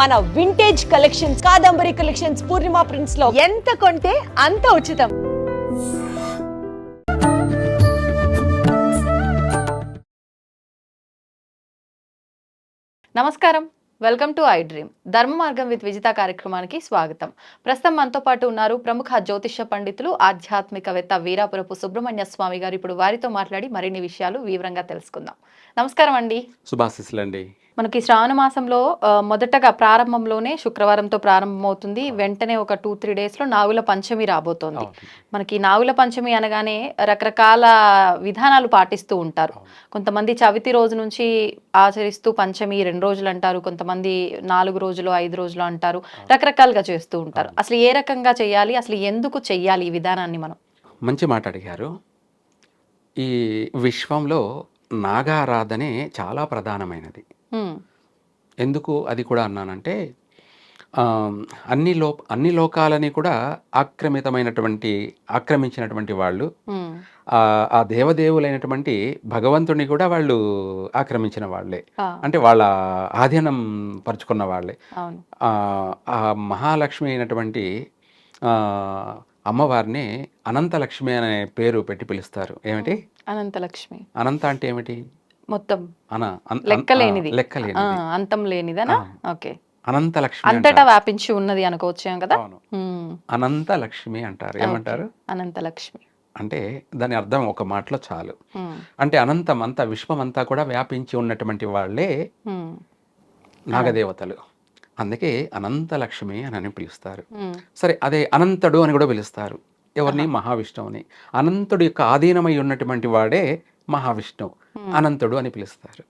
మన vintage collections, Kadambari collections, పూర్ణిమ prints లో ఎంత కొంటే అంత ఉచితం. నమస్కారం, వెల్కమ్ టు ఐ డ్రీమ్. ధర్మ మార్గం విత్ విజిత కార్యక్రమానికి స్వాగతం. ప్రస్తుతం మనతో పాటు ఉన్నారు ప్రముఖ జ్యోతిష పండితులు, ఆధ్యాత్మికవేత్త వీరాపురపు సుబ్రహ్మణ్య స్వామి గారు. ఇప్పుడు వారితో మాట్లాడి మరిన్ని విషయాలు వివరంగా తెలుసుకుందాం. నమస్కారం అండి. శుభాశీస్సులండి. మనకి శ్రావణ మాసంలో మొదటగా ప్రారంభంలోనే శుక్రవారంతో ప్రారంభమవుతుంది. వెంటనే ఒక 2-3 డేస్లో నాగుల పంచమి రాబోతోంది. మనకి నాగుల పంచమి అనగానే రకరకాల విధానాలు పాటిస్తూ ఉంటారు. కొంతమంది చవితి రోజు నుంచి ఆచరిస్తూ పంచమి 2 రోజులు అంటారు, కొంతమంది 4 రోజులు 5 రోజులు అంటారు, రకరకాలుగా చేస్తూ ఉంటారు. అసలు ఏ రకంగా చేయాలి, అసలు ఎందుకు చెయ్యాలి ఈ విధానాన్ని మనం? మంచి మాట అడిగారు. ఈ విశ్వంలో నాగారాధనే చాలా ప్రధానమైనది. ఎందుకు అది కూడా అన్నానంటే, అన్ని లోకాలని కూడా ఆక్రమించినటువంటి వాళ్ళు, ఆ దేవదేవులైనటువంటి భగవంతుని కూడా వాళ్ళు ఆక్రమించిన వాళ్ళే, అంటే వాళ్ళ ఆధీనం పరుచుకున్న వాళ్ళే. ఆ మహాలక్ష్మి అయినటువంటి అమ్మవారిని అనంతలక్ష్మి అనే పేరు పెట్టి పిలుస్తారు. ఏమిటి అనంతలక్ష్మి? అనంత అంటే ఏమిటి? మొత్తం లెక్కలేనిది, అంతం లేనిదనా? ఓకే. అనంతలక్ష్మి అంతటా వ్యాపించి ఉన్నది అనుకోవచ్చు కదా. అనంతలక్ష్మి అంటారు. ఏమంటారు? అనంతలక్ష్మి అంటే దాని అర్థం ఒక మాటలో చాలు. అంటే అనంతం అంతా, విశ్వం అంతా కూడా వ్యాపించి ఉన్నటువంటి వాళ్ళే నాగదేవతలు. అందుకే అనంతలక్ష్మి అని పిలుస్తారు. సరే, అదే అనంతుడు అని కూడా పిలుస్తారు. ఎవరిని? మహావిష్ణువుని. అనంతుడు యొక్క ఆధీనమై ఉన్నటువంటి వాడే మహావిష్ణువు, అనంతుడు అని పిలుస్తారు.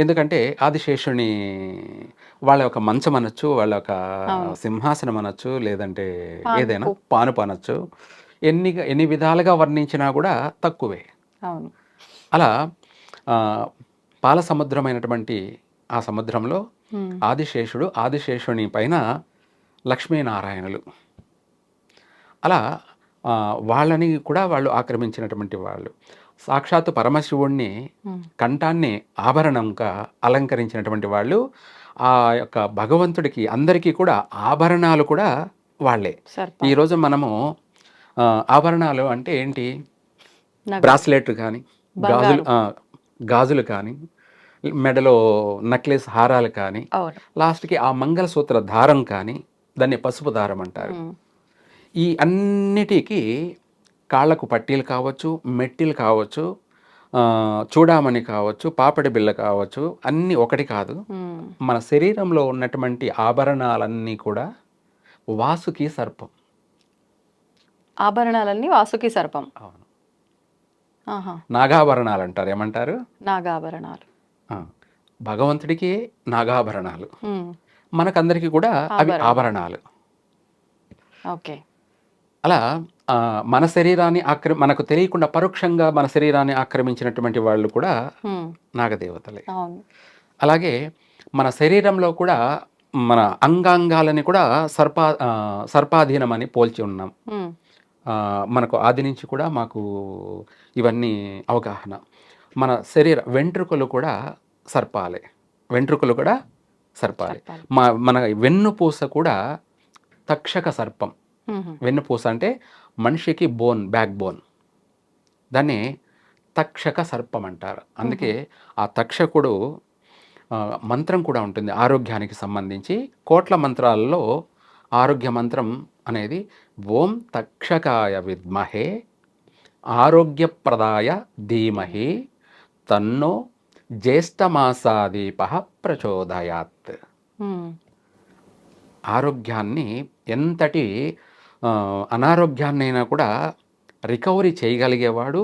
ఎందుకంటే ఆదిశేషుని వాళ్ళ ఒక మంచం అనొచ్చు, వాళ్ళ ఒక సింహాసనం అనొచ్చు, లేదంటే ఏదైనా పానుపు అనొచ్చు. ఎన్ని విధాలుగా వర్ణించినా కూడా తక్కువే. అలా పాల సముద్రమైనటువంటి ఆ సముద్రంలో ఆదిశేషుడు, ఆదిశేషుని పైన లక్ష్మీనారాయణులు, అలా వాళ్ళని కూడా వాళ్ళు ఆక్రమించినటువంటి వాళ్ళు. సాక్షాత్తు పరమశివుణ్ణి కంఠాన్ని ఆభరణంగా అలంకరించినటువంటి వాళ్ళు. ఆ యొక్క భగవంతుడికి అందరికీ కూడా ఆభరణాలు కూడా వాళ్ళే. ఈరోజు మనము ఆభరణాలు అంటే ఏంటి? బ్రాస్లెట్ కానీ, గాజులు కానీ, మెడలో నెక్లెస్ హారాలు కానీ, లాస్ట్కి ఆ మంగళసూత్ర దారం కానీ, దాన్ని పసుపు దారం అంటారు. ఈ అన్నిటికీ కాళ్లకు పట్టీలు కావచ్చు, మెట్టిలు కావచ్చు, చూడామణి కావచ్చు, పాపడి బిళ్ళ కావచ్చు, అన్నీ ఒకటి కాదు. మన శరీరంలో ఉన్నటువంటి ఆభరణాలన్నీ కూడా వాసుకి సర్పం. ఆభరణాలన్నీ వాసుకి సర్పం. అవును. నాగాభరణాలు అంటారు. ఏమంటారు? నాగాభరణాలు. భగవంతుడికి నాగాభరణాలు, మనకందరికీ కూడా అవి ఆభరణాలు. ఓకే. అలా మన శరీరాన్ని మనకు తెలియకుండా పరోక్షంగా మన శరీరాన్ని ఆక్రమించినటువంటి వాళ్ళు కూడా నాగదేవతలే. అలాగే మన శరీరంలో కూడా మన అంగాంగాలని కూడా సర్పాధీనం అని పోల్చి ఉన్నాం. మనకు ఆది నుంచి కూడా మాకు ఇవన్నీ అవగాహన. మన వెంట్రుకలు కూడా సర్పాలే. మన వెన్నుపూస కూడా తక్షక సర్పం. వెన్నుపూస అంటే మనిషికి బ్యాక్ బోన్, దాన్ని తక్షక సర్పం అంటారు. అందుకే ఆ తక్షకుడు మంత్రం కూడా ఉంటుంది ఆరోగ్యానికి సంబంధించి. కోట్ల మంత్రాలలో ఆరోగ్య మంత్రం అనేది ఓం తక్షకాయ విద్మహే ఆరోగ్యప్రదాయ ధీమహి తన్నో జ్యేష్ఠమాసాదీప ప్రచోదయాత్. ఆరోగ్యాన్ని, ఎంతటి అనారోగ్యాన్నైనా కూడా రికవరీ చేయగలిగేవాడు.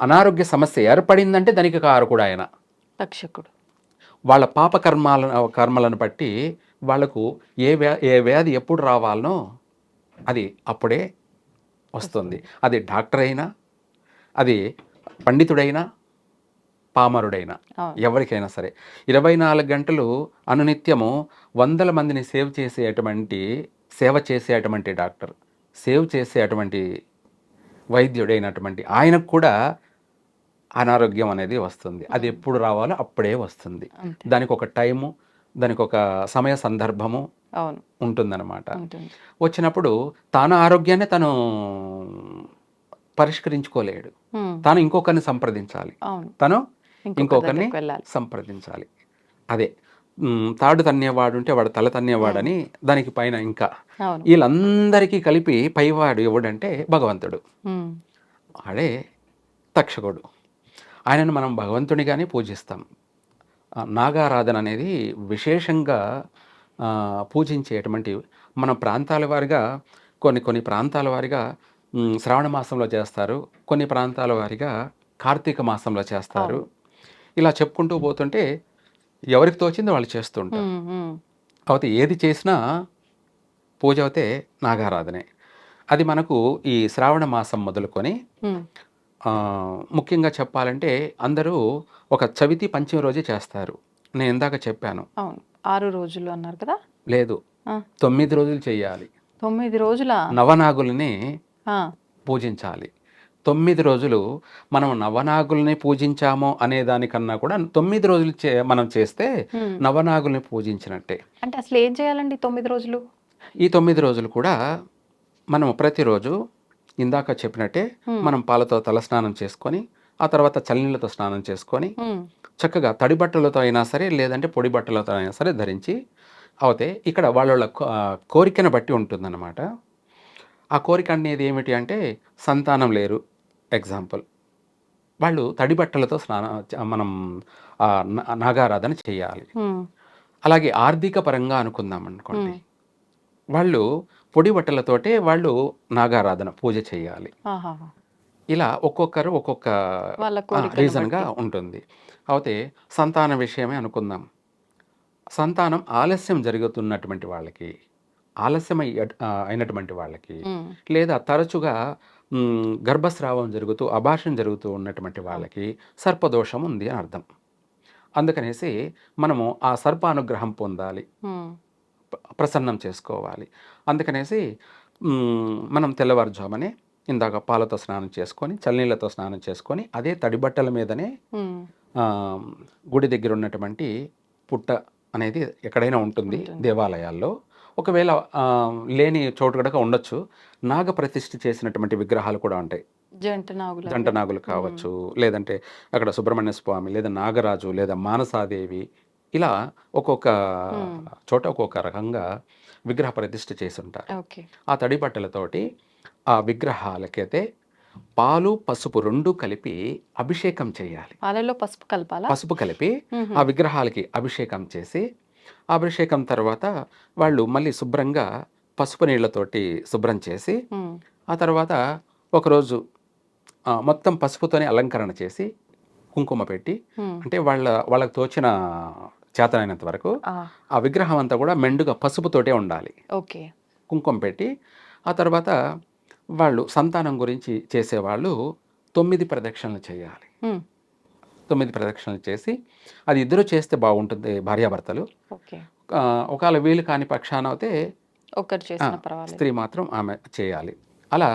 అనారోగ్య సమస్య ఏర్పడిందంటే దానికి కారకుడు ఆయన, తక్షకుడు. వాళ్ళ పాప కర్మలను బట్టి వాళ్లకు ఏ వ్యాధి ఎప్పుడు రావాలనో అది అప్పుడే వస్తుంది. అది డాక్టర్ అయినా, అది పండితుడైనా, పామరుడైనా, ఎవరికైనా సరే 24 గంటలు అనునిత్యము 100 మందిని సేవ చేసేటువంటి డాక్టర్, సేవ్ చేసేటువంటి వైద్యుడైనటువంటి ఆయనకు కూడా అనారోగ్యం అనేది వస్తుంది. అది ఎప్పుడు రావాలో అప్పుడే వస్తుంది. దానికి ఒక టైము, దానికి ఒక సమయ సందర్భము అవును ఉంటుందన్నమాట. ఉంటుంది. వచ్చినప్పుడు తాను ఆరోగ్యాన్ని తను పరిష్కరించుకోలేడు. ఉమ్, తాను ఇంకొకరిని సంప్రదించాలి. అవును తను ఇంకొకరి ఇంకొకరిని దగ్గరికి వెళ్ళాలి. సంప్రదించాలి. అదే తాడు తన్నేవాడు ఉంటే వాడు తల తన్నేవాడని దానికి పైన ఇంకా అవును వీళ్ళందరికీ కలిపి పైవాడు ఎవడంటే భగవంతుడు. ఉమ్, ఆడే తక్షకుడు. ఆయనను మనం భగవంతునిగానే పూజిస్తాం. నాగారాధన అనేది విశేషంగా పూజించేటువంటి మన ప్రాంతాల వారిగా కొన్ని ప్రాంతాల వారిగా శ్రావణ మాసంలో చేస్తారు, కొన్ని ప్రాంతాల వారిగా కార్తీక మాసంలో చేస్తారు. ఇలా చెప్పుకుంటూ పోతుంటే ఎవరికి తోచింది వాళ్ళు చేస్తుంటారు. ఉమ్, ఉమ్, అయితే ఏది చేసినా పూజ అయితే నాగారాధనే. అది మనకు ఈ శ్రావణ మాసం మొదలుకొని ఉమ్, ముఖ్యంగా చెప్పాలంటే అందరూ ఒక చవితి పంచమి రోజే చేస్తారు. నేను ఇందాక చెప్పాను. అవును 6 రోజులు అన్నారు కదా. లేదు, ఆ, 9 రోజులు చేయాలి. 9 రోజుల నవనాగుల్ని పూజించాలి. 9 రోజులు మనం నవనాగుల్ని పూజించాము అనే దానికన్నా కూడా 9 రోజులు మనం చేస్తే నవనాగుల్ని పూజించినట్టే. అంటే అసలు ఏం చేయాలండి 9 రోజులు? ఈ 9 రోజులు కూడా మనం ప్రతిరోజు ఇందాక చెప్పినట్టే మనం పాలతో తలస్నానం చేసుకొని ఆ తర్వాత చల్లనీళ్ళతో స్నానం చేసుకొని చక్కగా తడి బట్టలతో అయినా సరే లేదంటే పొడి బట్టలతో అయినా సరే ధరించి అవుతే ఇక్కడ వాళ్ళ కోరికను బట్టి ఉంటుందన్నమాట. ఆ కోరిక అనేది ఏమిటి అంటే సంతానం లేరు ఎగ్జాంపుల్, వాళ్ళు తడి బట్టలతో మనం నాగారాధన చేయాలి. అలాగే ఆర్థిక పరంగా అనుకుందాం అనుకోండి, వాళ్ళు పొడి బట్టలతోటే వాళ్ళు నాగారాధన పూజ చేయాలి. ఇలా ఒక్కొక్కరు ఒక్కొక్క రీజన్గా ఉంటుంది. అయితే సంతాన విషయమే అనుకుందాం. సంతానం ఆలస్యం జరుగుతున్నటువంటి వాళ్ళకి, ఆలస్యం అయినటువంటి వాళ్ళకి, లేదా తరచుగా గర్భస్రావం జరుగుతూ అబార్షన్ జరుగుతూ ఉన్నటువంటి వాళ్ళకి సర్పదోషం ఉంది అని అర్థం. అందుకనేసి మనము ఆ సర్ప అనుగ్రహం పొందాలి, ప్రసన్నం చేసుకోవాలి. అందుకనేసి మనం తెల్లవారుజామనే ఇందాక పాలతో స్నానం చేసుకొని చల్లనీళ్ళతో స్నానం చేసుకొని అదే తడి బట్టల మీదనే గుడి దగ్గర ఉన్నటువంటి పుట్ట అనేది ఎక్కడైనా ఉంటుంది దేవాలయాల్లో. ఒకవేళ లేని చోటు కూడా ఉండొచ్చు. నాగ ప్రతిష్ఠ చేసినటువంటి విగ్రహాలు కూడా ఉంటాయి. జంట నాగులు కావచ్చు, లేదంటే అక్కడ సుబ్రహ్మణ్య స్వామి లేదా నాగరాజు లేదా మానసాదేవి, ఇలా ఒక్కొక్క చోట ఒక్కొక్క రకంగా విగ్రహ ప్రతిష్ఠ చేసి ఉంటారు. ఆ తడి బట్టలతోటి ఆ విగ్రహాలకైతే పాలు పసుపు 2 కలిపి అభిషేకం చేయాలి. పాలలో పసుపు కలపాలా? పసుపు కలిపి ఆ విగ్రహాలకి అభిషేకం చేసి, అభిషేకం తర్వాత వాళ్ళు మళ్ళీ శుభ్రంగా పసుపు నీళ్లతోటి శుభ్రం చేసి ఆ తర్వాత ఒకరోజు మొత్తం పసుపుతోనే అలంకరణ చేసి కుంకుమ పెట్టి, అంటే వాళ్ళకి తోచిన చేతనైనంత వరకు ఆ విగ్రహం అంతా కూడా మెండుగా పసుపుతోటే ఉండాలి. కుంకుమ పెట్టి ఆ తర్వాత వాళ్ళు సంతానం గురించి చేసేవాళ్ళు 9 ప్రదక్షిణలు చేయాలి. 9 ప్రదక్షిణలు చేసి, అది ఇద్దరు చేస్తే బాగుంటుంది భార్యాభర్తలు. ఒకవేళ వీలు కాని పక్షాన అయితే స్త్రీ మాత్రం ఆమె చేయాలి. అలా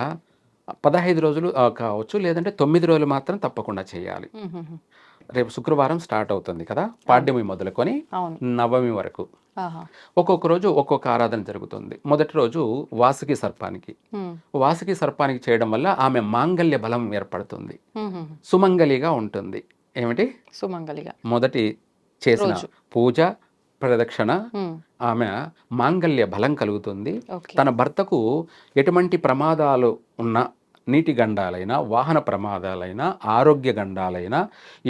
15 రోజులు కావచ్చు, లేదంటే 9 రోజులు మాత్రం తప్పకుండా చేయాలి. రేపు శుక్రవారం స్టార్ట్ అవుతుంది కదా, పాడ్యమి మొదలుకొని నవమి వరకు ఒక్కొక్క రోజు ఒక్కొక్క ఆరాధన జరుగుతుంది. మొదటి రోజు వాసుకి సర్పానికి చేయడం వల్ల ఆమె మాంగళ్య బలం ఏర్పడుతుంది, సుమంగలిగా ఉంటుంది. ఏమిటి సుమంగలిగా? మొదటి చేసిన పూజ ప్రదక్షిణ ఆమె మాంగళ్య బలం కలుగుతుంది. తన భర్తకు ఎటువంటి ప్రమాదాలు ఉన్నా, నీటి గండాలైనా, వాహన ప్రమాదాలైనా, ఆరోగ్య గండాలైనా,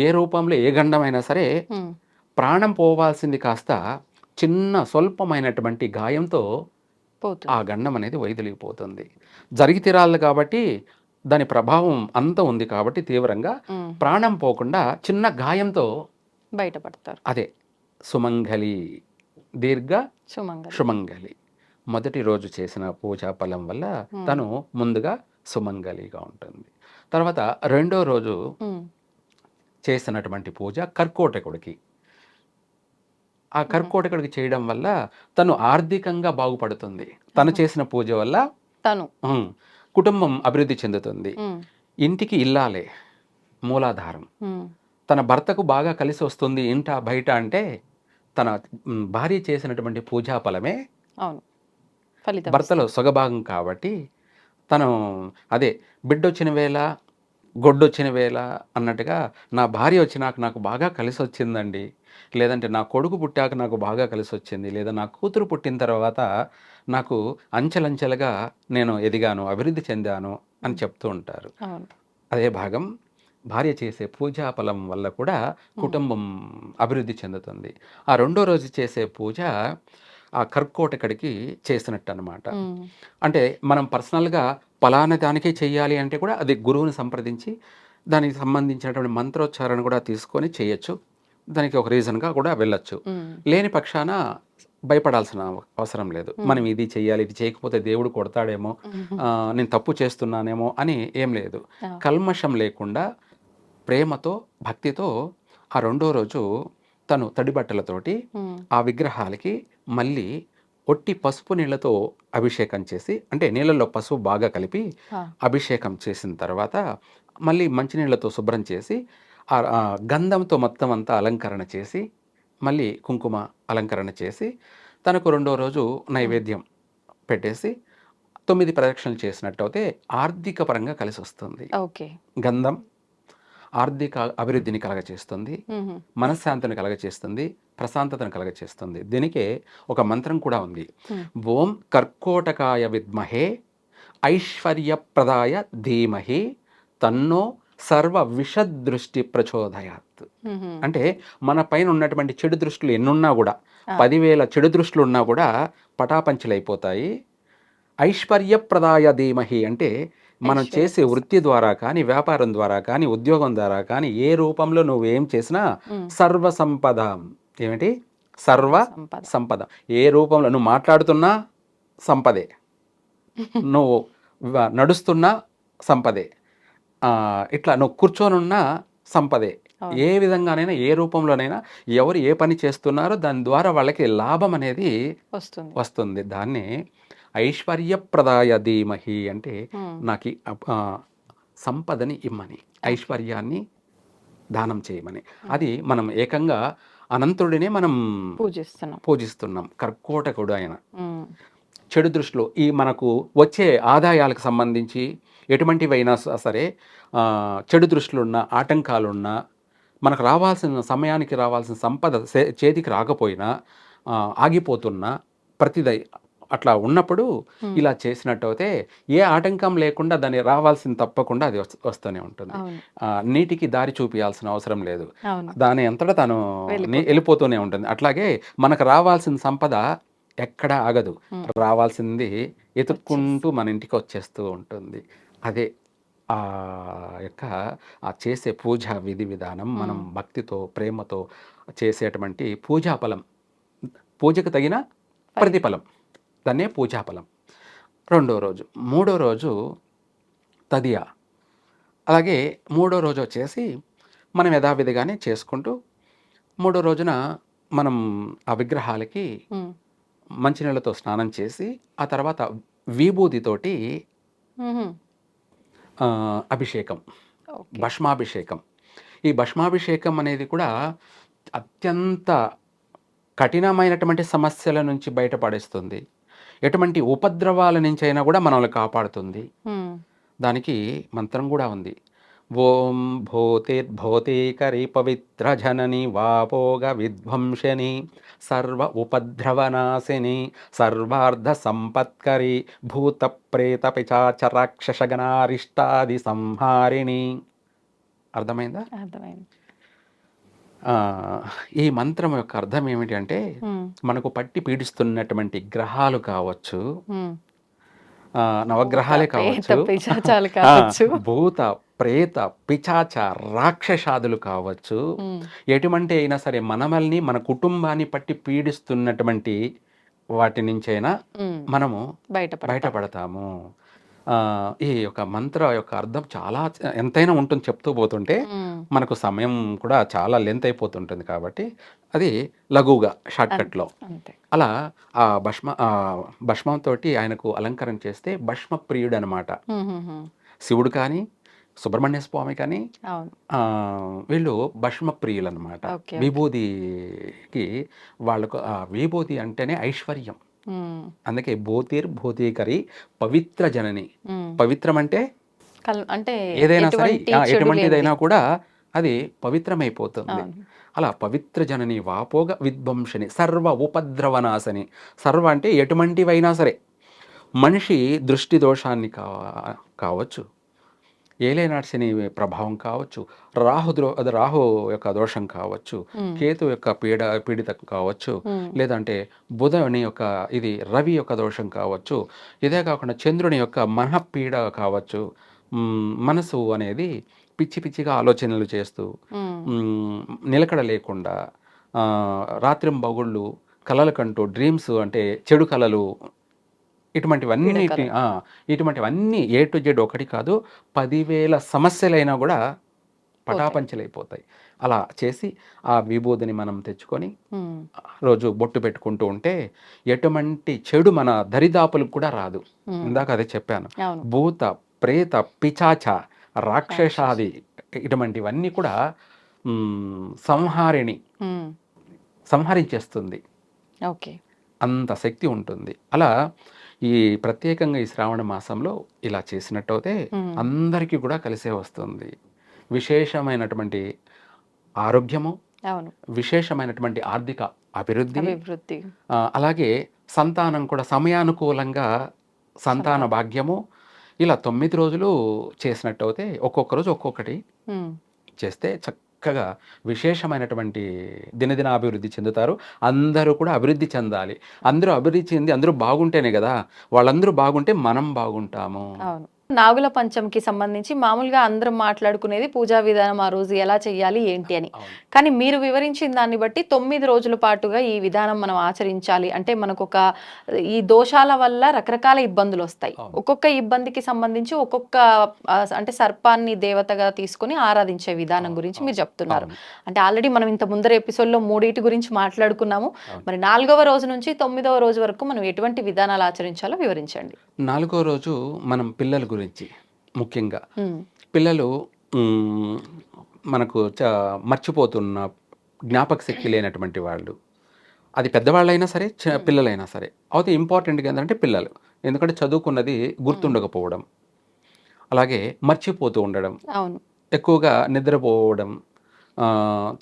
ఏ రూపంలో ఏ గండమైనా సరే ప్రాణం పోవాల్సింది కాస్త చిన్న స్వల్పమైనటువంటి గాయంతో ఆ గండం అనేది వైదొలిగిపోతుంది. జరిగి తీరాలి కాబట్టి దాని ప్రభావం అంత ఉంది కాబట్టి తీవ్రంగా ప్రాణం పోకుండా చిన్న గాయంతో బయటపడతారు. అదే సుమంగలి, దీర్ఘ సుమంగలి. మొదటి రోజు చేసిన పూజా ఫలం వల్ల తను ముందుగా సుమంగలిగా ఉంటుంది. తర్వాత రెండో రోజు చేసినటువంటి పూజ కర్కోటకుడికి. ఆ కర్కోటకుడికి చేయడం వల్ల తను ఆర్థికంగా బాగుపడుతుంది. తను చేసిన పూజ వల్ల తను కుటుంబం అభివృద్ధి చెందుతుంది. ఇంటికి ఇల్లాలే మూలాధారం. తన భర్తకు బాగా కలిసి వస్తుంది ఇంట బయట అంటే తన భార్య చేసినటువంటి పూజా ఫలమే అవును. ఫలితం భర్తలో సొగభాగం కాబట్టి తను అదే బిడ్డొచ్చిన వేళ గొడ్డొచ్చిన వేళ అన్నట్టుగా నా భార్య వచ్చినాక నాకు బాగా కలిసి వచ్చిందండి, లేదంటే నా కొడుకు పుట్టాక నాకు బాగా కలిసి వచ్చింది, లేదా నా కూతురు పుట్టిన తర్వాత నాకు అంచెలంచెలుగా నేను ఎదిగాను, అభివృద్ధి చెందాను అని చెప్తూ ఉంటారు. అవును. అదే భాగం భార్య చేసే పూజా ఫలం వల్ల కూడా కుటుంబం అభివృద్ధి చెందుతుంది. ఆ రెండో రోజు చేసే పూజ ఆ కర్కోటకుడికి చేసినట్టు అనమాట. అంటే మనం పర్సనల్గా పలానా దానికే చెయ్యాలి అంటే కూడా అది గురువుని సంప్రదించి దానికి సంబంధించినటువంటి మంత్రోచ్చారణ కూడా తీసుకొని చేయొచ్చు. దానికి ఒక రీజన్గా కూడా వెళ్ళొచ్చు. లేని పక్షాన భయపడాల్సిన అవసరం లేదు. మనం ఇది చెయ్యాలి, ఇది చేయకపోతే దేవుడు కొడతాడేమో, నేను తప్పు చేస్తున్నానేమో అని ఏం లేదు. కల్మషం లేకుండా ప్రేమతో భక్తితో ఆ రెండో రోజు తను తడి బట్టలతోటి ఆ విగ్రహాలకి మళ్ళీ ఒట్టి పసుపు నీళ్ళతో అభిషేకం చేసి, అంటే నీళ్ళల్లో పసుపు బాగా కలిపి అభిషేకం చేసిన తర్వాత మళ్ళీ మంచినీళ్ళతో శుభ్రం చేసి ఆ గంధంతో మొత్తం అంతా అలంకరణ చేసి మళ్ళీ కుంకుమ అలంకరణ చేసి తనకు రెండో రోజు నైవేద్యం పెట్టేసి 9 ప్రదక్షిణలు చేసినట్టు అయితే ఆర్థిక పరంగా కలిసి వస్తుంది. ఓకే. గంధం ఆర్థిక అభివృద్ధిని కలగచేస్తుంది, మనశ్శాంతిని కలగచేస్తుంది, ప్రశాంతతను కలగచేస్తుంది. దీనికే ఒక మంత్రం కూడా ఉంది. ఓం కర్కోటకాయ విద్మహే ఐశ్వర్యప్రదాయ ధీమహి తన్నో సర్వ విషదృష్టి ప్రచోదయాత్. అంటే మన పైన ఉన్నటువంటి చెడు దృష్టిలు ఎన్నున్నా కూడా 10,000 చెడు దృష్టిలు ఉన్నా కూడా పటాపంచలైపోతాయి. ఐశ్వర్యప్రదాయ ధీమహి అంటే మనం చేసే వృత్తి ద్వారా కానీ, వ్యాపారం ద్వారా కానీ, ఉద్యోగం ద్వారా కానీ, ఏ రూపంలో నువ్వేం చేసినా సర్వ సంపద. ఏమిటి? సర్వ సంపద. ఏ రూపంలో నువ్వు మాట్లాడుతున్నా సంపదే, నువ్వు నడుస్తున్నా సంపదే, ఇట్లా నువ్వు కూర్చొనున్నా సంపదే. ఏ విధంగానైనా ఏ రూపంలోనైనా ఎవరు ఏ పని చేస్తున్నారో దాని ద్వారా వాళ్ళకి లాభం అనేది వస్తుంది. దాన్ని ఐశ్వర్యప్రదాయ ధీమహి అంటే నాకు సంపదని ఇమ్మని, ఐశ్వర్యాన్ని దానం చేయమని. అది మనం ఏకంగా అనంతుడినే మనం పూజిస్తున్నాం. కర్కోటకుడు ఆయన. చెడు దృష్టిలో ఈ మనకు వచ్చే ఆదాయాలకు సంబంధించి ఎటువంటివైనా సరే చెడు దృష్టిలున్నా, ఆటంకాలున్నా, మనకు రావాల్సిన సమయానికి రావాల్సిన సంపద చేతికి రాకపోయినా, ఆగిపోతున్నా, ప్రతిదై అట్లా ఉన్నప్పుడు ఇలా చేసినట్టు అయితే ఏ ఆటంకం లేకుండా దాన్ని రావాల్సిన తప్పకుండా అది వస్తూనే ఉంటుంది. నీటికి దారి చూపించాల్సిన అవసరం లేదు, దాని అంతటా తను వెళ్ళిపోతూనే ఉంటుంది. అట్లాగే మనకు రావాల్సిన సంపద ఎక్కడా ఆగదు, రావాల్సింది ఎతుక్కుంటూ మన ఇంటికి వచ్చేస్తూ ఉంటుంది. అదే ఆ యొక్క ఆ చేసే పూజా విధి విధానం. మనం భక్తితో ప్రేమతో చేసేటువంటి పూజాఫలం, పూజకు తగిన ప్రతిఫలం, దాన్నే పూజాఫలం. రెండో రోజు. మూడో రోజు తదియా. అలాగే మూడో రోజు వచ్చేసి మనం యథావిధిగానే చేసుకుంటూ మూడో రోజున మనం ఆ విగ్రహాలకి మంచినీళ్ళతో స్నానం చేసి ఆ తర్వాత విభూతితోటి అభిషేకం, భస్మాభిషేకం. ఈ భస్మాభిషేకం అనేది కూడా అత్యంత కఠినమైనటువంటి సమస్యల నుంచి బయటపడేస్తుంది, ఎటువంటి ఉపద్రవాల నుంచి అయినా కూడా మనల్ని కాపాడుతుంది. దానికి మంత్రం కూడా ఉంది. ఓం భూతిర్భూతీకరి పవిత్ర జనని వాపోగ విధ్వంసని సర్వ ఉపద్రవనాశిని సర్వార్ధ సంపత్కరి భూత ప్రేత పిశాచ రాక్షసగణారిష్టాది సంహారిణి. అర్థమైందా? అర్థమైంది. ఈ మంత్రం యొక్క అర్థం ఏమిటి అంటే, మనకు పట్టి పీడిస్తున్నటువంటి గ్రహాలు కావచ్చు, నవగ్రహాలే కావచ్చు, భూత ప్రేత పిశాచ రాక్షసాదులు కావచ్చు, ఎటువంటి అయినా సరే మనమల్ని మన కుటుంబాన్ని పట్టి పీడిస్తున్నటువంటి వాటి నుంచైనా మనము బయటపడతాము. ఈ యొక్క మంత్ర యొక్క అర్థం చాలా ఎంతైనా ఉంటుంది. చెప్తూ పోతుంటే మనకు సమయం కూడా చాలా లెంత్ అయిపోతుంటుంది కాబట్టి అది లఘువుగా షార్ట్కట్లో అలా ఆ భస్మంతో ఆయనకు అలంకరణ చేస్తే భస్మ ప్రియుడు అనమాట. శివుడు కానీ సుబ్రహ్మణ్య స్వామి కానీ అవును. వీళ్ళు భస్మ ప్రియులు అనమాట. ఓకే. విభూదికి వాళ్ళకు విభూది అంటేనే ఐశ్వర్యం. అందుకే భూతీకరి పవిత్ర జనని. పవిత్రం అంటే అంటే ఏదైనా సరే ఎటువంటి చెడు ఎటువంటిదైనా లేనిది. కూడా అది పవిత్రమైపోతుంది. అవును. అలా పవిత్ర జనని వాపోగ విధ్వంసని సర్వ ఉపద్రవనాశని. సర్వ అంటే ఎటువంటివైనా సరే, మనిషి దృష్టి దోషాన్ని కావచ్చు, ఏలేనాటి శని ప్రభావం కావచ్చు, రాహు యొక్క దోషం కావచ్చు, కేతు యొక్క పీడితం కావచ్చు, లేదంటే బుధుని యొక్క ఇది రవి యొక్క దోషం కావచ్చు, ఇదే కాకుండా చంద్రుని యొక్క మనఃపీడ కావచ్చు. మనసు అనేది పిచ్చి పిచ్చిగా ఆలోచనలు చేస్తూ నిలకడ లేకుండా రాత్రింబగుళ్ళు కలలు కంటూ డ్రీమ్స్ అంటే చెడు కలలు ఇటువంటివన్నీ ఏ టు జెడ్ ఒకటి కాదు 10,000 సమస్యలైనా కూడా పటాపంచలైపోతాయి. అలా చేసి ఆ విభూతిని మనం తెచ్చుకొని రోజు బొట్టు పెట్టుకుంటూ ఉంటే ఎటువంటి చెడు మన దరిదాపులకు కూడా రాదు. ఇందాక అదే చెప్పాను. భూత ప్రేత పిచాచ రాక్షసాది ఇటువంటివన్నీ కూడా సంహరించేస్తుంది. ఓకే. అంత శక్తి ఉంటుంది. అలా ఈ ప్రత్యేకంగా ఈ శ్రావణ మాసంలో ఇలా చేసినట్టయితే అందరికీ కూడా కలిసే వస్తుంది. విశేషమైనటువంటి ఆరోగ్యము, విశేషమైనటువంటి ఆర్థిక అభివృద్ధి, అలాగే సంతానం కూడా సమయానుకూలంగా సంతాన భాగ్యము. ఇలా 9 రోజులు చేసినట్టయితే ఒక్కొక్క రోజు ఒక్కొక్కటి చేస్తే చక్కగా విశేషమైనటువంటి దినదిన అభివృద్ధి చెందుతారు. అందరూ కూడా అభివృద్ధి చెందాలి. అందరూ అభివృద్ధి చెంది అందరూ బాగుంటేనే కదా, వాళ్ళందరూ బాగుంటే మనం బాగుంటాము. నాగుల పంచమికి సంబంధించి మామూలుగా అందరం మాట్లాడుకునేది పూజా విధానం ఆ రోజు ఎలా చెయ్యాలి ఏంటి అని. కానీ మీరు వివరించిన దాన్ని బట్టి 9 రోజుల పాటుగా ఈ విధానం మనం ఆచరించాలి అంటే మనకు ఈ దోషాల వల్ల రకరకాల ఇబ్బందులు వస్తాయి. ఒక్కొక్క ఇబ్బందికి సంబంధించి ఒక్కొక్క అంటే సర్పాన్ని దేవతగా తీసుకొని ఆరాధించే విధానం గురించి మీరు చెప్తున్నారు. అంటే ఆల్రెడీ మనం ఇంత ముందర ఎపిసోడ్లో 3 గురించి మాట్లాడుకున్నాము. మరి 4వ రోజు నుంచి 9వ రోజు వరకు మనం ఎటువంటి విధానాలు ఆచరించాలో వివరించండి. 4వ రోజు మనం పిల్లల గురించి ముఖ్యంగా పిల్లలు మనకు మర్చిపోతున్న జ్ఞాపక శక్తి లేనటువంటి వాళ్ళు, అది పెద్దవాళ్ళైనా సరే పిల్లలైనా సరే. అయితే ఇంపార్టెంట్గా ఏంటంటే పిల్లలు, ఎందుకంటే చదువుకున్నది గుర్తుండకపోవడం, అలాగే మర్చిపోతూ ఉండడం, ఎక్కువగా నిద్రపోవడం,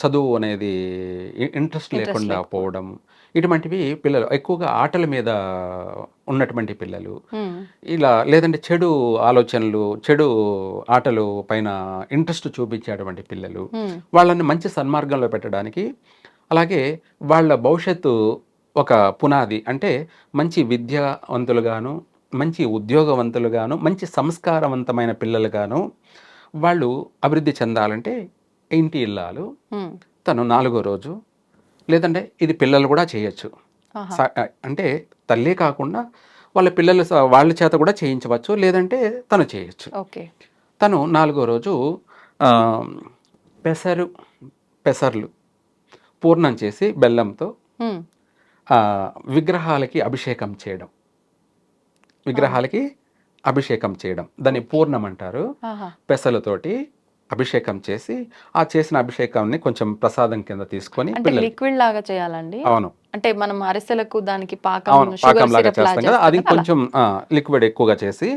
చదువు అనేది ఇంట్రెస్ట్ లేకుండా పోవడం, ఇటువంటివి పిల్లలు ఎక్కువగా ఆటల మీద ఉన్నటువంటి పిల్లలు, ఇలా లేదంటే చెడు ఆలోచనలు, చెడు ఆటలు పైన ఇంట్రెస్ట్ చూపించేటువంటి పిల్లలు, వాళ్ళని మంచి సన్మార్గంలో పెట్టడానికి, అలాగే వాళ్ళ భవిష్యత్తు ఒక పునాది అంటే మంచి విద్యావంతులుగాను, మంచి ఉద్యోగవంతులుగాను, మంచి సంస్కారవంతమైన పిల్లలుగాను వాళ్ళు అభివృద్ధి చెందాలంటే ఇంటి ఇల్లాలు తను 4వ రోజు, లేదంటే ఇది పిల్లలు కూడా చేయొచ్చు. అంటే తల్లే కాకుండా వాళ్ళ పిల్లలు వాళ్ళ చేత కూడా చేయించవచ్చు, లేదంటే తను చేయొచ్చు. తను 4వ రోజు పెసర్లు పూర్ణం చేసి బెల్లంతో విగ్రహాలకి అభిషేకం చేయడం దాన్ని పూర్ణం అంటారు. పెసలతోటి అభిషేకం చేసి ఆ చేసిన అభిషేకాన్ని కొంచెం ప్రసాదం కింద తీసుకొని లిక్విడ్ లాగా చేయాలండి. అవును, అంటే మనం అరిసెలకు దానికి పాకం లాగా చేస్తాం కదా, అది కొంచెం లిక్విడ్ ఎక్కువగా చేసి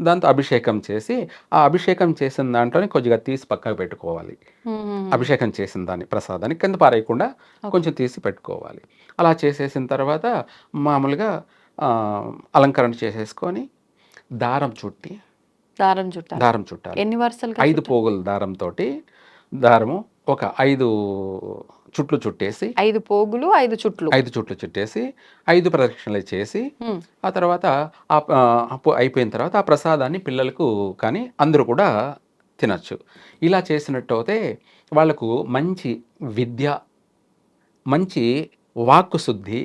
దాంతో అభిషేకం చేసి ఆ అభిషేకం చేసిన దాంట్లోనే కొద్దిగా తీసి పక్కకు పెట్టుకోవాలి. అభిషేకం చేసిన దాన్ని ప్రసాదాన్ని కింద పారేయకుండా కొంచెం తీసి పెట్టుకోవాలి. అలా చేసేసిన తర్వాత మామూలుగా అలంకరణ చేసేసుకొని దారం చుట్టాలి. ఎన్ని వరుసలు? 5 పోగుల దారము ఒక 5 చుట్లు చుట్టేసి, 5 పోగులు 5 చుట్లు చుట్టేసి 5 ప్రదక్షిణలు చేసి ఆ తర్వాత అయిపోయిన తర్వాత ఆ ప్రసాదాన్ని పిల్లలకు కానీ అందరూ కూడా తినచ్చు. ఇలా చేసినట్టు అయితే వాళ్ళకు మంచి విద్య, మంచి వాక్కు శుద్ధి,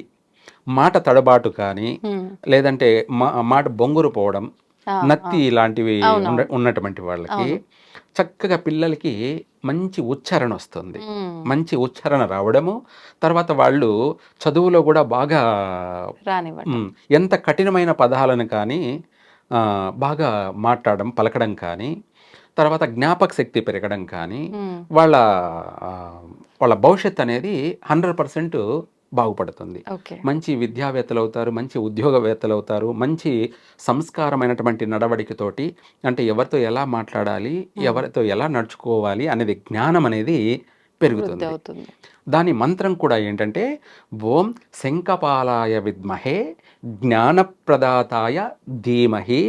మాట తడబాటు కానీ, లేదంటే మాట బొంగురు పోవడం, నత్తి ఇలాంటివి ఉన్నటువంటి వాళ్ళకి చక్కగా పిల్లలకి మంచి ఉచ్చారణ వస్తుంది. మంచి ఉచ్చారణ రావడము, తర్వాత వాళ్ళు చదువులో కూడా బాగా ఎంత కఠినమైన పదాలను కానీ బాగా మాట్లాడడం, పలకడం కానీ, తర్వాత జ్ఞాపక శక్తి పెరగడం కానీ ఉమ్, వాళ్ళ ఆ, వాళ్ళ భవిష్యత్ అనేది 100% బాగుపడుతుంది. ఓకే. మంచి విద్యావేత్తలు అవుతారు, మంచి ఉద్యోగవేత్తలు అవుతారు, మంచి సంస్కారమైనటువంటి నడవడికతోటి అంటే ఎవరితో ఎలా మాట్లాడాలి, ఎవరితో ఎలా నడుచుకోవాలి అనేది జ్ఞానం అనేది వృద్ధి పెరుగుతుంది. అవుతుంది. దాని మంత్రం కూడా ఏంటంటే ఓం శంఖపాలాయ విద్మహే జ్ఞానప్రదాతాయ ధీమహి.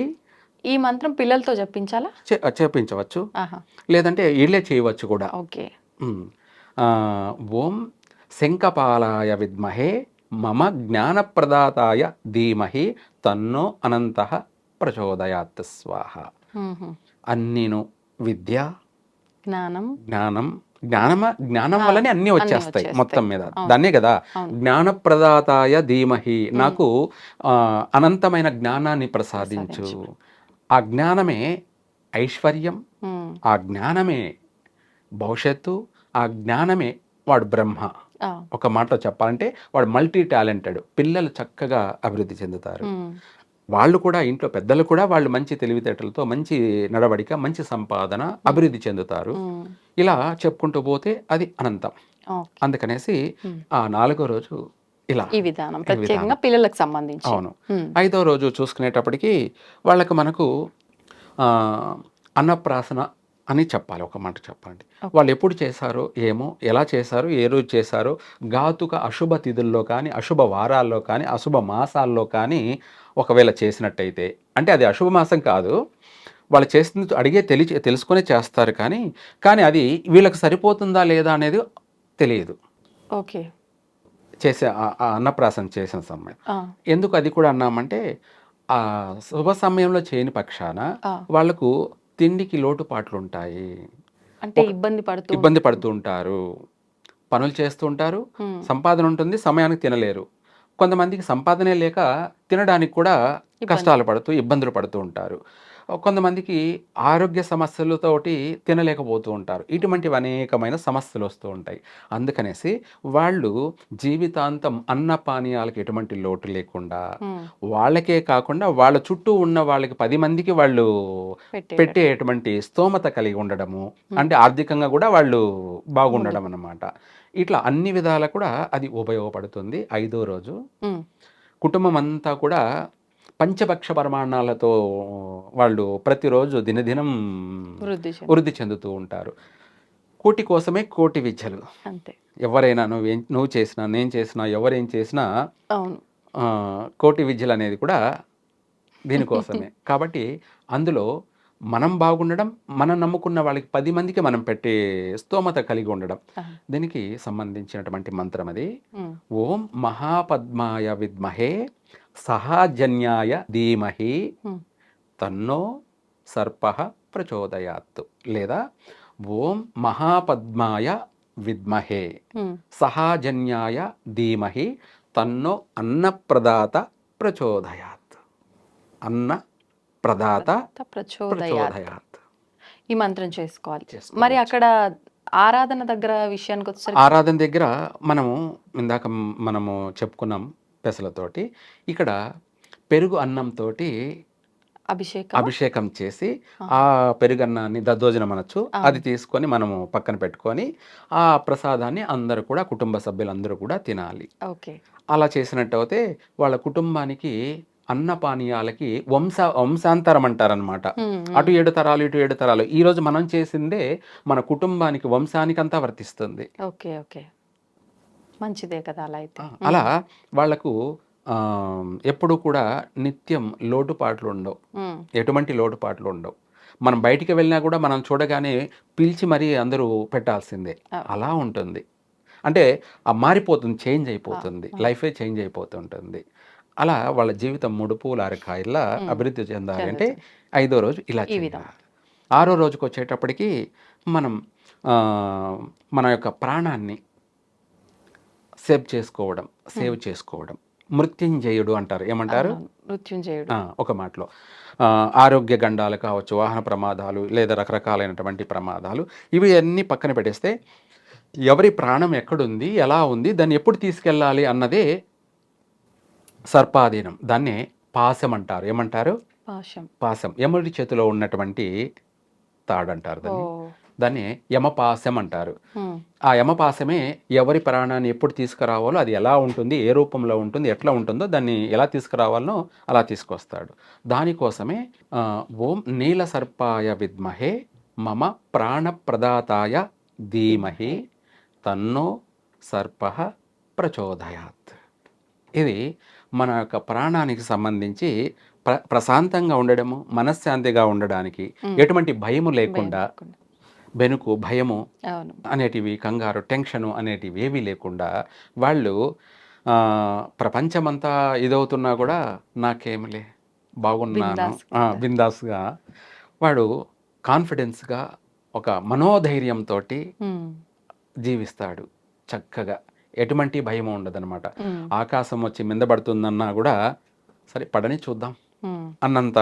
ఈ మంత్రం పిల్లలతో జపించాలా? చేపించవచ్చు, ఆహా, లేదంటే వీళ్ళే చేయవచ్చు కూడా. ఓకే. ఉమ్. ఆ, ఓం శంఖపాలాయ విద్మహే మమ జ్ఞానప్రదాతాయ ధీమహి తన్నో అనంతః ప్రచోదయాత్ స్వాహ. ఉహు. అన్నీను విద్య, జ్ఞానం. జ్ఞానం, జ్ఞానం వల్లనే అన్నీ వచ్చేస్తాయి వచ్చేస్తాయి. మొత్తం మీద. అవును. దాన్నే కదా అవును. జ్ఞానప్రదాతాయ ధీమహి, నాకు అనంతమైన జ్ఞానాన్ని ప్రసాదించు. ఆ జ్ఞానమే ఐశ్వర్యం, ఉమ్, ఆ జ్ఞానమే భవిష్యత్తు, ఆ జ్ఞానమే వాడు బ్రహ్మ. ఆ, ఒక మాటలో చెప్పాలంటే వాడు మల్టీ టాలెంటెడ్. పిల్లలు చక్కగా అభివృద్ధి చెందుతారు. ఉమ్, వాళ్ళు కూడా ఇంట్లో పెద్దలు కూడా వాళ్ళు మంచి తెలివితేటలతో, మంచి నడవడిక, మంచి సంపాదన అభివృద్ధి చెందుతారు. ఉమ్, ఇలా చెప్పుకుంటూ పోతే అది అనంతం. ఓకే. అందుకనేసి ఉమ్. ఆ 4వ రోజు ఇలా ఈ విధానం ఈ ప్రత్యేకంగా విధానం. పిల్లలకు సంబంధించి. అవును. ఉమ్, 5వ రోజు చూసుకునేటప్పటికి మనకు ఆ, అన్నప్రాసన అని చెప్పాలి. ఒక మాట చెప్పండి, ఓకే. వాళ్ళు ఎప్పుడు చేశారో ఏమో, ఎలా చేశారో, ఏ రోజు చేశారో, ఘాతుక అశుభ తిథుల్లో కానీ, అశుభ వారాల్లో కానీ, అశుభ మాసాల్లో కానీ ఒకవేళ చేసినట్టయితే, అంటే అది అశుభ మాసం కాదు, వాళ్ళు చేస్తుంది అడిగే తెలుసుకునే చేస్తారు, కానీ అది వీళ్ళకి సరిపోతుందా లేదా అనేది తెలియదు. ఓకే. చేసే ఆ అన్నప్రాసన చేసిన సమయం ఆ, ఎందుకు అది కూడా అన్నామంటే, ఆ శుభ సమయంలో చేయని పక్షాన ఆ, వాళ్ళకు తిండికి లోటుపాట్లు ఉంటాయి, అంటే ఇబ్బంది పడుతూ ఇబ్బంది పడుతూ ఉంటారు, పనులు చేస్తూ ఉంటారు, ఉమ్, సంపాదన ఉంటుంది, సమయానికి తినలేరు. కొంతమందికి సంపాదనే లేక తినడానికి కూడా ఇబ్బంది. కష్టాలు పడుతూ ఇబ్బందులు పడుతూ ఉంటారు. కొంతమందికి ఆరోగ్య సమస్యలతోటి తినలేకపోతూ ఉంటారు. ఇటువంటివి అనేకమైన సమస్యలు వస్తూ ఉంటాయి. అందుకనేసి వాళ్ళు జీవితాంతం అన్నపానీయాలకు ఎటువంటి లోటు లేకుండా, ఉమ్, వాళ్ళకే కాకుండా వాళ్ళ చుట్టూ ఉన్న వాళ్ళకి 10 మందికి వాళ్ళు పెట్టేటట్టు. పెట్టేటువంటి స్తోమత కలిగి ఉండడము, అంటే ఆర్థికంగా కూడా వాళ్ళు బాగుండడం అన్నమాట. ఇట్లా అన్ని విధాలా కూడా అది ఉపయోగపడుతుంది. 5వ రోజు ఉమ్, కుటుంబం అంతా కూడా పంచభక్ష పరమాన్నాలతో వాళ్ళు ప్రతిరోజు దినదినం వృద్ధి చెంది. వృద్ధి చెందుతూ ఉంటారు. కోటి కోసమే కోటి విద్యలు. అంతే. ఎవరైనా నువ్వు చేసినా, నేను చేసినా, ఎవరేం చేసినా అవును. కోటి విద్యలు అనేది కూడా దీనికోసమే. కాబట్టి అందులో మనం బాగుండడం, మనం నమ్ముకున్న వాళ్ళకి 10 మందికి మనం పెట్టే స్తోమత కలిగి ఉండడం, ఆ, దీనికి సంబంధించినటువంటి మంత్రం అది. ఉమ్, ఓం మహాపద్మాయ విద్మహే సహాజన్యాయ ధీమహి ఉమ్, తన్నో సర్పః ప్రచోదయాత్. లేదా ఓం మహాపద్మాయ విద్మహే ఉమ్, సహాజన్యాయ ధీమహి తన్నో అన్నప్రదాత ప్రచోదయాత్. అన్న ప్రదాత ప్రచోదయాత్. ప్రచోదయాత్. ఈ మంత్రం చేసుకోవాలి. చేసుకోవచ్చు. మరి అక్కడ ఆరాధన దగ్గర విషయానికి వచ్చేసరికి ఆరాధన దగ్గర ఇందాక మనము చెప్పుకున్నాం పెసలతోటి. ఇక్కడ పెరుగు అన్నంతోటి అభిషేకం. అభిషేకం చేసి ఆ పెరుగన్నాన్ని దద్దోజనం అనొచ్చు, అది తీసుకొని మనము పక్కన పెట్టుకొని ఆ ప్రసాదాన్ని అందరూ కూడా, కుటుంబ సభ్యులందరూ కూడా తినాలి. ఓకే. అలా చేసినట్టయితే వాళ్ళ కుటుంబానికి అన్నపానీయాలకి వంశాంతరం అంటారనమాట. ఉమ్, అటు 7 తరాలు, ఇటు 7 తరాలు. ఈరోజు మనం చేసిందే మన కుటుంబానికి, వంశానికంతా వర్తిస్తుంది. ఓకే. ఓకే. మంచిదే కదా అలా అయితే. అలా వాళ్లకు ఎప్పుడు కూడా నిత్యం లోటుపాట్లు ఉండవు, ఉమ్, ఎటువంటి లోటుపాట్లు ఉండవు. మనం బయటికి వెళ్ళినా కూడా మనం చూడగానే పిలిచి మరీ అందరూ పెట్టాల్సిందే, అలా ఉంటుంది. అంటే మారిపోతుంది, చేంజ్ అయిపోతుంది, లైఫే చేంజ్ అయిపోతుంటుంది. అలా వాళ్ళ జీవితం 3 పూల అరకాయల్లా అభివృద్ధి చెందాలి అంటే 5వ రోజు ఇలా చేయాలి. 6వ రోజుకి వచ్చేటప్పటికి మనం మన యొక్క ప్రాణాన్ని సేవ్ చేసుకోవడం మృత్యుంజయుడు అంటారు. ఏమంటారు? మృత్యుంజయుడు. ఒక మాటలో ఆరోగ్య గండాలు కావచ్చు, వాహన ప్రమాదాలు, లేదా రకరకాలైనటువంటి ప్రమాదాలు, ఇవి అన్నీ పక్కన పెట్టేస్తే ఎవరి ప్రాణం ఎక్కడుంది, ఎలా ఉంది, దాన్ని ఎప్పుడు తీసుకెళ్ళాలి అన్నదే సర్పాధీనం. దాన్నే పాశం అంటారు. ఏమంటారు? పాశం. పాశం. యముడి చేతిలో ఉన్నటువంటి తాడంటారు ఓ. దాన్ని యమపాశం అంటారు. ఉమ్. ఆ యమపాశమే ఎవరి ప్రాణాన్ని ఎప్పుడు తీసుకురావాలో, అది ఎలా ఉంటుంది, ఏ రూపంలో ఉంటుంది, ఎట్లా ఉంటుందో దాన్ని ఎలా తీసుకురావాలనో అలా తీసుకొస్తాడు. దానికోసమే ఓం నీల సర్పాయ విద్మహే మమ ప్రాణప్రదాతాయ ధీమహి తన్నో సర్ప ప్రచోదయాత్. ఇది మన యొక్క ప్రాణానికి సంబంధించి ప్రశాంతంగా ఉండడము, మనశ్శాంతిగా ఉండడానికి, ఎటువంటి భయము లేకుండా, బెనుకు, భయము అవును. అనేటివి, కంగారు, టెన్షను అనేటివి ఏవీ లేకుండా వాళ్ళు ప్రపంచమంతా ఇదవుతున్నా కూడా నాకేమిలే, బాగున్నాను, బిందాస్గా వాడు కాన్ఫిడెన్స్గా ఒక మనోధైర్యంతో ఉమ్. జీవిస్తాడు చక్కగా. ఎటువంటి భయం ఉండదన్నమాట. ఉమ్. ఆకాశం వచ్చి మింద పడుతుందన్నా కూడా సరే పడని చూద్దాం ఉమ్. అన్నంత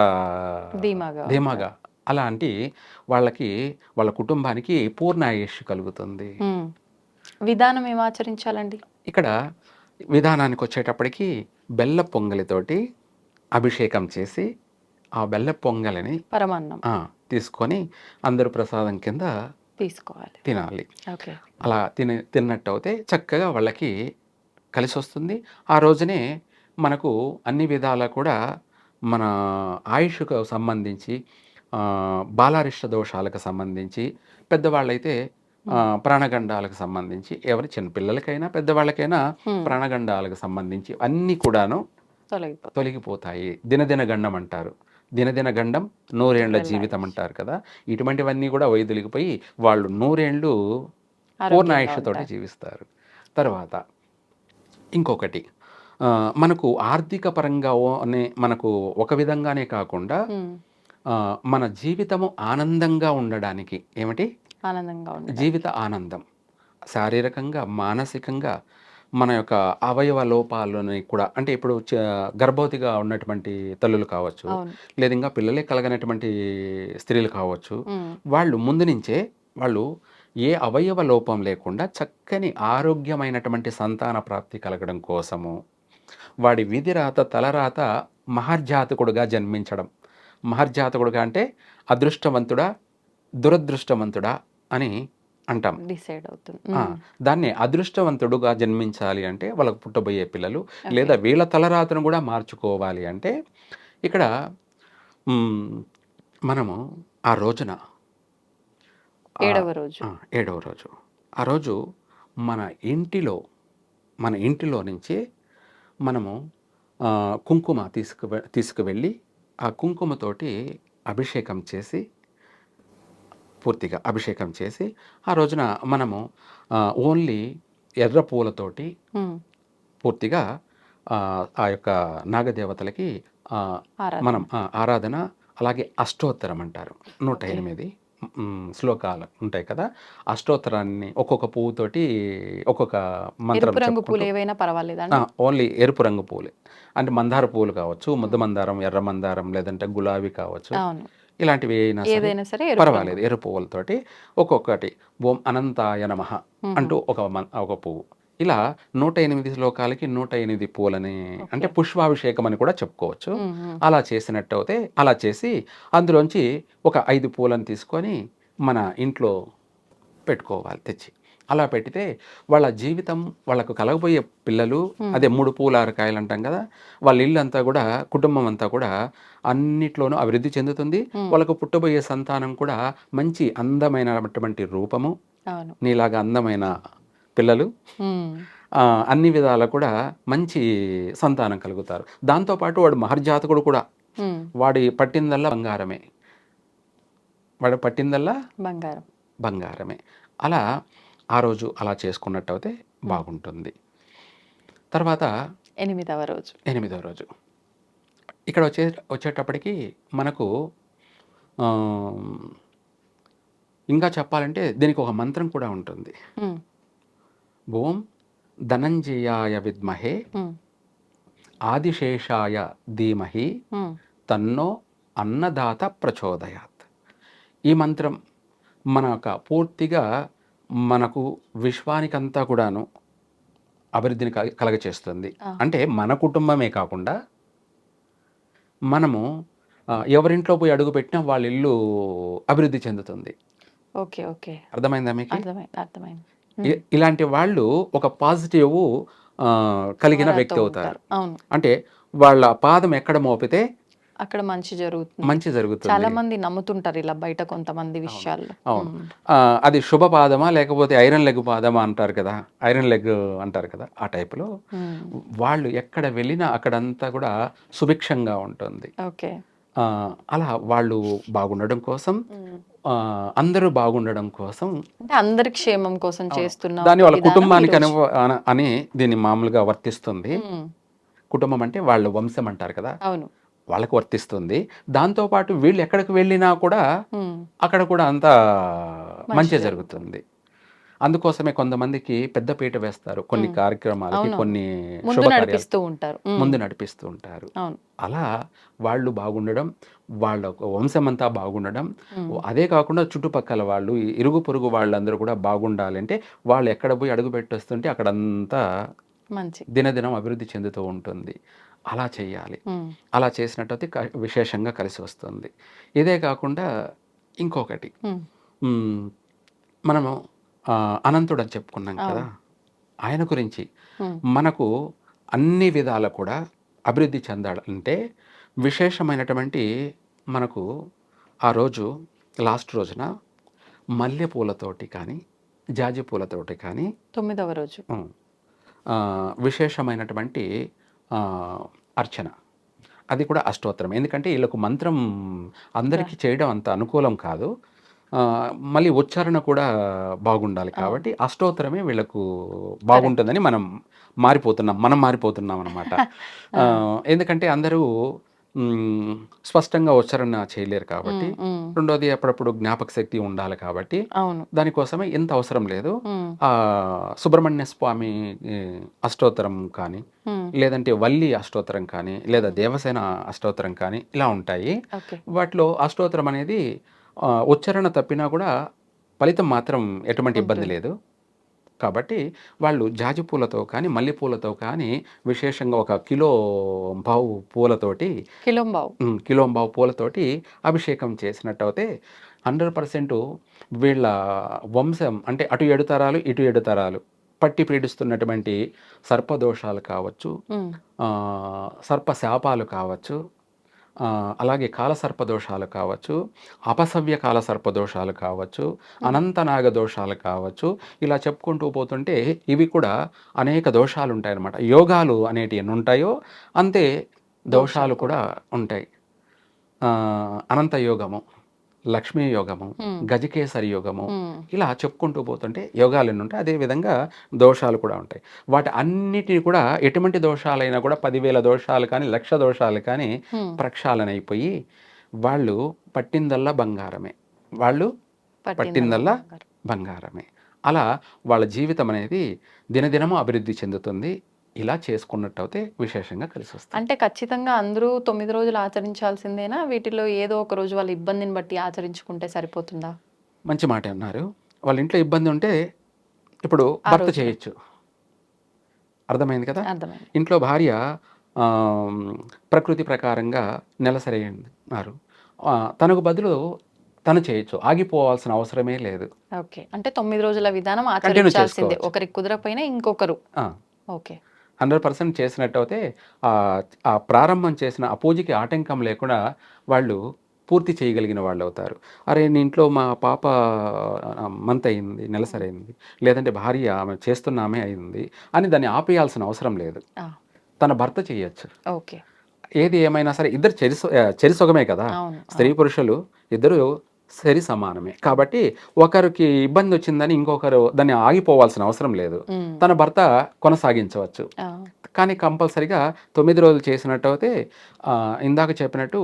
ధీమాగా ధీమాగా. అలాంటి వాళ్ళకి, వాళ్ళ కుటుంబానికి పూర్ణ ఆయుష్ కలుగుతుంది. ఉమ్. విధానం ఏం ఆచరించాలండి ఇక్కడ విధానానికి వచ్చేటప్పటికి బెల్ల పొంగలితోటి అభిషేకం చేసి ఆ బెల్ల పొంగలిని పరమాన్నం తీసుకొని అందరూ ప్రసాదం కింద తీసుకోవాలి, తినాలి. ఓకే. అలా తిన్నట్టు అయితే చక్కగా వాళ్ళకి కలిసి వస్తుంది. ఆ రోజునే మనకు అన్ని విధాలా కూడా మన ఆయుష్కు సంబంధించి, బాలారిష్ట దోషాలకు సంబంధించి, పెద్దవాళ్ళైతే ప్రాణగండాలకు సంబంధించి, ఎవరి చిన్నపిల్లలకైనా పెద్దవాళ్ళకైనా ప్రాణగండాలకు సంబంధించి అన్నీ కూడాను తొలగిపోతాయి. దినదిన గండం అంటారు. దినదిన గండం 100 ఏళ్ల జీవితం అంటారు కదా. ఇటువంటివన్నీ కూడా వైదొలిగిపోయి వాళ్ళు 100 ఏళ్ళు పూర్ణాయుష్తోటి జీవిస్తారు. తర్వాత ఇంకొకటి, మనకు ఆర్థిక పరంగా మనకు ఒక విధంగానే కాకుండా మన జీవితము ఆనందంగా ఉండడానికి ఏమిటి, ఆనందంగా జీవిత ఆనందం, శారీరకంగా, మానసికంగా, మన యొక్క అవయవ లోపాలని కూడా, అంటే ఇప్పుడు గర్భవతిగా ఉన్నటువంటి తల్లులు కావచ్చు, లేదా ఇంకా పిల్లలే కలగనటువంటి స్త్రీలు కావచ్చు, వాళ్ళు ముందు నుంచే వాళ్ళు ఏ అవయవ లోపం లేకుండా చక్కని ఆరోగ్యమైనటువంటి సంతాన ప్రాప్తి కలగడం కోసము వాడి విధిరాత తలరాత మహర్జాతకుడుగా జన్మించడం. మహర్జాతకుడుగా అంటే అదృష్టవంతుడా దురదృష్టవంతుడా అని అంటాం, డిసైడ్ అవుతుంది. దాన్ని అదృష్టవంతుడుగా జన్మించాలి అంటే వాళ్ళకు పుట్టబోయే పిల్లలు, లేదా వీళ్ళ తలరాతను కూడా మార్చుకోవాలి అంటే ఇక్కడ మనము ఆ రోజున 7వ రోజు ఆ రోజు మన ఇంటిలో నుంచి మనము కుంకుమ తీసుకువెళ్ళి ఆ కుంకుమతోటి అభిషేకం చేసి, పూర్తిగా అభిషేకం చేసి, ఆ రోజున మనము ఓన్లీ ఎర్ర పూలతోటి పూర్తిగా ఆ యొక్క నాగదేవతలకి మనం ఆరాధన, అలాగే అష్టోత్తరం అంటారు, 108 శ్లోకాలు ఉంటాయి కదా. అష్టోత్తరాన్ని ఒక్కొక్క పువ్వుతోటి ఒక్కొక్క మంత్రం, ఓన్లీ ఎరుపు రంగు పూలే, అంటే మందార పూలు కావచ్చు, ముద్ద మందారం, ఎర్ర మందారం, లేదంటే గులాబీ కావచ్చు, ఇలాంటివి అయినా సరే పర్వాలేదు. ఎరుపు పువ్వులతోటి ఒక్కొక్కటి ఓం అనంతాయ నమః అంటూ ఒక పువ్వు, ఇలా 108 శ్లోకాలకి 108 పూలని, అంటే పుష్పాభిషేకం అని కూడా చెప్పుకోవచ్చు. అలా చేసినట్టు అయితే అలా చేసి అందులోంచి ఒక 5 పూలను తీసుకొని మన ఇంట్లో పెట్టుకోవాలి తెచ్చి. అలా పెడితే వాళ్ళ జీవితం, వాళ్ళకు కలగబోయే పిల్లలు, అదే 3 పూల 6 కాయలు అంటాం కదా, వాళ్ళ ఇల్లు అంతా కూడా, కుటుంబం అంతా కూడా అన్నిట్లోనూ అభివృద్ధి చెందుతుంది. వాళ్ళకు పుట్టబోయే సంతానం కూడా మంచి అందమైనటువంటి రూపము, నీలాగా అందమైన పిల్లలు, అన్ని విధాలా కూడా మంచి సంతానం కలుగుతారు. దాంతోపాటు వాడు మహర్జాతకుడు కూడా, వాడి పట్టిందల్లా బంగారమే. అలా ఆ రోజు అలా చేసుకున్నట్టు అయితే బాగుంటుంది. తర్వాత 8వ రోజు ఇక్కడ వచ్చేటప్పటికి మనకు ఇంకా చెప్పాలంటే దీనికి ఒక మంత్రం కూడా ఉంటుంది. ఓం ధనంజయాయ విద్మహే ఆదిశేషాయ ధీమహి తన్నో అన్నదాత ప్రచోదయాత్. ఈ మంత్రం మన యొక్క పూర్తిగా మనకు విశ్వానికంతా కూడాను అభివృద్ధిని కలగచేస్తుంది. అంటే మన కుటుంబమే కాకుండా మనము ఎవరింట్లో పోయి అడుగు పెట్టినా వాళ్ళ ఇల్లు అభివృద్ధి చెందుతుంది. ఓకే. ఓకే. అర్థమైందా మీకు? అర్థమైంది. అర్థమైంది. ఇలాంటి వాళ్ళు ఒక పాజిటివ్ కలిగిన ఆరాతో వ్యక్తి అవుతారు. ఉంటారు. అవును. అంటే వాళ్ళ పాదం ఎక్కడ మోపితే అక్కడ మంచి జరుగుతుంది. మంచి జరుగుతుంది. చాలా మంది నమ్ముతుంటారు ఇలా బయట కొంతమంది విషయాల్లో. అవును. అది శుభ పాదమా లేకపోతే ఐరన్ లెగ్ పాదమా అంటారు కదా, ఐరన్ లెగ్ అంటారు కదా, ఆ టైపులో వాళ్ళు ఎక్కడ వెళ్ళినా అక్కడంతా కూడా సుభిక్షంగా ఉంటుంది. ఓకే. అలా వాళ్ళు బాగుండడం కోసం, అందరూ బాగుండడం కోసం, అంటే అందరి క్షేమం కోసం చేస్తున్న దాన్ని వాళ్ళ విధానం కుటుంబానికి ఈరోజు. అని దీన్ని మామూలుగా వర్తిస్తుంది. కుటుంబం అంటే వాళ్ళ వంశం అంటారు కదా, అవును. వాళ్ళకు వర్తిస్తుంది. దాంతోపాటు వీళ్ళు ఎక్కడికి వెళ్ళినా కూడా అక్కడ కూడా అంతా మంచి జరుగుతుంది. అందుకోసమే కొంతమందికి పెద్ద పీట వేస్తారు కొన్ని కార్యక్రమాలకి, కొన్ని ముందు నడిపిస్తూ ఉంటారు. ముందు నడిపిస్తూ ఉంటారు. అవును. అలా వాళ్ళు బాగుండడం, వాళ్ళ వంశం అంతా బాగుండడం, అదే కాకుండా చుట్టుపక్కల వాళ్ళు, ఇరుగు పొరుగు వాళ్ళందరూ కూడా బాగుండాలంటే వాళ్ళు ఎక్కడ పోయి అడుగు పెట్టొస్తుంటే అక్కడంతా మంచి దినదినం అభివృద్ధి చెందుతూ ఉంటుంది. అలా చేయాలి. అలా చేసినట్టయితే విశేషంగా కలిసి వస్తుంది. ఇదే కాకుండా ఇంకొకటి, మనము అనంతుడు అని చెప్పుకున్నాం కదా, ఆయన గురించి మనకు అన్ని విధాలు కూడా అభివృద్ధి చెందాలంటే విశేషమైనటువంటి మనకు ఆ రోజు లాస్ట్ రోజున మల్లెపూలతోటి కానీ జాజి పూలతోటి కానీ 9వ రోజు విశేషమైనటువంటి అర్చన, అది కూడా అష్టోత్తరం. ఎందుకంటే వీళ్ళకు మంత్రం అందరికీ చేయడం అంత అనుకూలం కాదు, మళ్ళీ ఉచ్చారణ కూడా బాగుండాలి. కాబట్టి అష్టోత్తరమే వీళ్ళకు బాగుంటుందని మనం మారిపోతున్నాం అన్నమాట. ఎందుకంటే అందరూ స్పష్టంగా ఉచ్చారణ చేయలేరు కాబట్టి, రెండోది అప్పుడప్పుడు జ్ఞాపక శక్తి ఉండాలి కాబట్టి దానికోసమే ఎంత అవసరం లేదు. సుబ్రహ్మణ్య స్వామి అష్టోత్తరం కానీ, లేదంటే వల్లి అష్టోత్తరం కానీ, లేదా దేవసేన అష్టోత్తరం కానీ ఇలా ఉంటాయి. వాటిలో అష్టోత్తరం అనేది ఉచ్చారణ తప్పినా కూడా ఫలితం మాత్రం ఎటువంటి ఇబ్బంది లేదు. కాబట్టి వాళ్ళు జాజి పూలతో కానీ మల్లెపూలతో కానీ విశేషంగా ఒక కిలోంబావు పూలతోటి కిలోంబావు పూలతోటి అభిషేకం చేసినట్టయితే 100% వీళ్ళ వంశం అంటే అటు 7 తరాలు ఇటు 7 తరాలు పట్టి పీడిస్తున్నటువంటి సర్పదోషాలు కావచ్చు, సర్పశాపాలు కావచ్చు, అలాగే కాలసర్పదోషాలు కావచ్చు, అపసవ్య కాలసర్పదోషాలు కావచ్చు, అనంతనాగ దోషాలు కావచ్చు, ఇలా చెప్పుకుంటూ పోతుంటే ఇవి కూడా అనేక దోషాలు ఉంటాయన్నమాట. యోగాలు అనేటివి ఎన్ని ఉంటాయో అంతే దోషాలు కూడా ఉంటాయి. అనంత యోగము, లక్ష్మీ యోగము, గజకేసరి యోగము, ఇలా చెప్పుకుంటూ పోతుంటే యోగాలు ఎన్ని ఉంటాయి, అదేవిధంగా దోషాలు కూడా ఉంటాయి. వాటి అన్నిటిని కూడా ఎటువంటి దోషాలైనా కూడా 10,000 దోషాలు కానీ 1,00,000 దోషాలు కానీ ప్రక్షాళన అయిపోయి వాళ్ళు పట్టిందల్లా బంగారమే. అలా వాళ్ళ జీవితం అనేది దినదినము అభివృద్ధి చెందుతుంది. ఇలా చేసుకున్నట్టయితే విశేషంగా కలిసి వస్తుంది. అంటే ఖచ్చితంగా అందరూ 9 రోజులు ఆచరించాల్సిందేనా? వీటిలో ఏదో ఒక రోజు వాళ్ళ ఇబ్బందిని బట్టి ఆచరించుకుంటే సరిపోతుందా? మంచి మాట అన్నారు. వాళ్ళ ఇంట్లో ఇబ్బంది ఉంటే ఇప్పుడు భర్త చేయొచ్చు. అర్థమైంది కదా. ఇంట్లో భార్య ప్రకృతి ప్రకారంగా నెలసరి అన్నారు, తనకు బదులు తను చేయొచ్చు, ఆగిపోవాల్సిన అవసరమే లేదు. ఓకే. అంటే 9 రోజుల విధానం ఆచరించాల్సిందే, ఒకరికి కుదరకపోయినా ఇంకొకరు. ఓకే. 100% చేసినట్టయితే ఆ ప్రారంభం చేసిన ఆ పూజకి ఆటంకం లేకుండా వాళ్ళు పూర్తి చేయగలిగిన వాళ్ళు అవుతారు. అరే నీ ఇంట్లో మా పాప మంత్ అయింది, నెలసరి అయింది, లేదంటే భార్య ఆమె చేస్తున్నామే అయింది అని దాన్ని ఆపేయాల్సిన అవసరం లేదు. తన భర్త చేయొచ్చు. ఓకే. ఏది ఏమైనా సరే ఇద్దరు చెరిసొగమే కదా, స్త్రీ పురుషులు ఇద్దరు సరి సమానమే. కాబట్టి ఒకరికి ఇబ్బంది వచ్చిందని ఇంకొకరు దాన్ని ఆగిపోవాల్సిన అవసరం లేదు, తన భర్త కొనసాగించవచ్చు. కానీ కంపల్సరిగా 9 రోజులు చేసినట్టయితే ఇందాక చెప్పినట్టు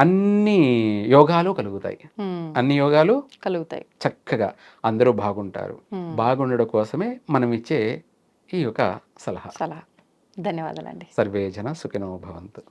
అన్ని యోగాలు కలుగుతాయి. చక్కగా అందరూ బాగుంటారు. బాగుండడం కోసమే మనం ఇచ్చే ఈ యొక్క సలహా. ధన్యవాదాలండి. సర్వే జన సుఖినో భవంతు.